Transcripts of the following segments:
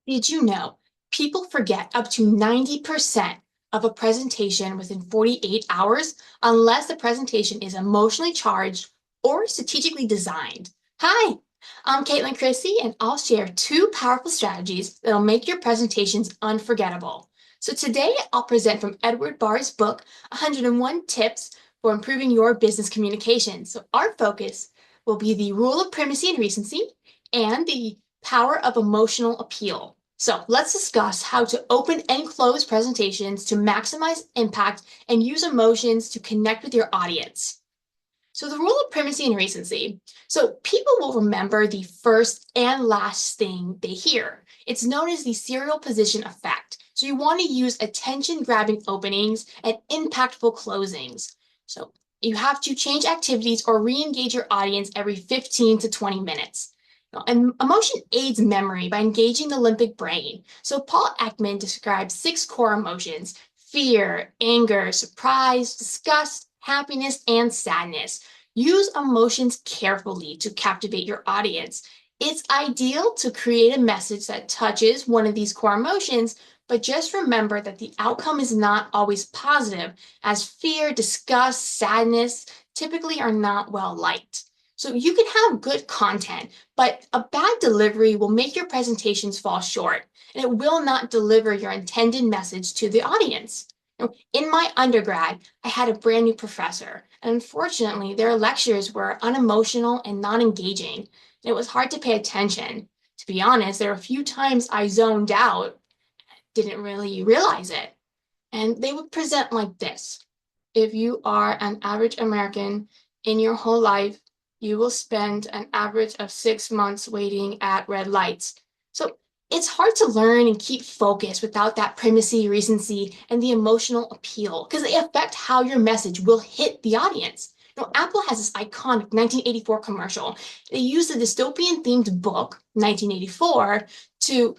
Did you know people forget up to 90% of a presentation within 48 hours unless the presentation is emotionally charged or strategically designed? Hi, I'm Caitlin Chrissy, and I'll share two powerful strategies that'll make your presentations unforgettable. So today I'll present from Edward Barr's book, 101 Tips for Improving Your Business Communication. So our focus will be the rule of primacy and recency and the power of emotional appeal. So let's discuss how to open and close presentations to maximize impact and use emotions to connect with your audience. So the rule of primacy and recency. So people will remember the first and last thing they hear. It's known as the serial position effect. So you want to use attention-grabbing openings and impactful closings. So you have to change activities or re-engage your audience every 15 to 20 minutes. And emotion aids memory by engaging the limbic brain. So Paul Ekman describes 6 core emotions: fear, anger, surprise, disgust, happiness, and sadness. Use emotions carefully to captivate your audience. It's ideal to create a message that touches one of these core emotions, but just remember that the outcome is not always positive, as fear, disgust, sadness typically are not well liked. So you can have good content, but a bad delivery will make your presentations fall short, and it will not deliver your intended message to the audience. In my undergrad, I had a brand new professor, and unfortunately, their lectures were unemotional and not engaging, and it was hard to pay attention. To be honest, there were a few times I zoned out, didn't really realize it. And they would present like this: if you are an average American in your whole life, you will spend an average of 6 months waiting at red lights. So it's hard to learn and keep focused without that primacy, recency, and the emotional appeal, because they affect how your message will hit the audience. Apple has this iconic 1984 commercial. They used a dystopian themed book, 1984, to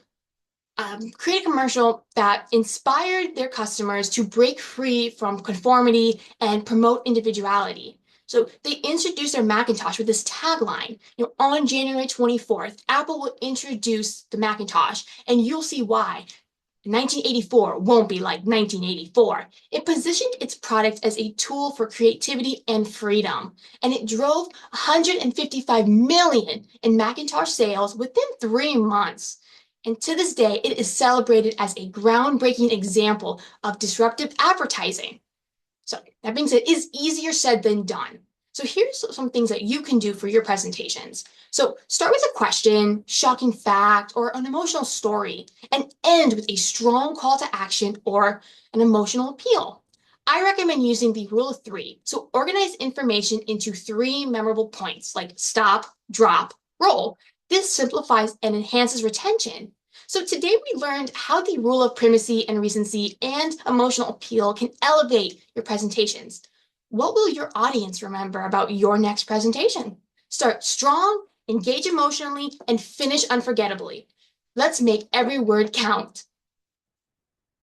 create a commercial that inspired their customers to break free from conformity and promote individuality. So they introduced their Macintosh with this tagline, on January 24th, Apple will introduce the Macintosh, and you'll see why 1984 won't be like 1984. It positioned its product as a tool for creativity and freedom, and it drove 155 million in Macintosh sales within 3 months. And to this day, it is celebrated as a groundbreaking example of disruptive advertising. So that being said, it is easier said than done. So here's some things that you can do for your presentations. So start with a question, shocking fact, or an emotional story, and end with a strong call to action or an emotional appeal. I recommend using the rule of 3. So organize information into 3 memorable points, like stop, drop, roll. This simplifies and enhances retention. So today we learned how the rule of primacy and recency and emotional appeal can elevate your presentations. What will your audience remember about your next presentation? Start strong, engage emotionally, and finish unforgettably. Let's make every word count.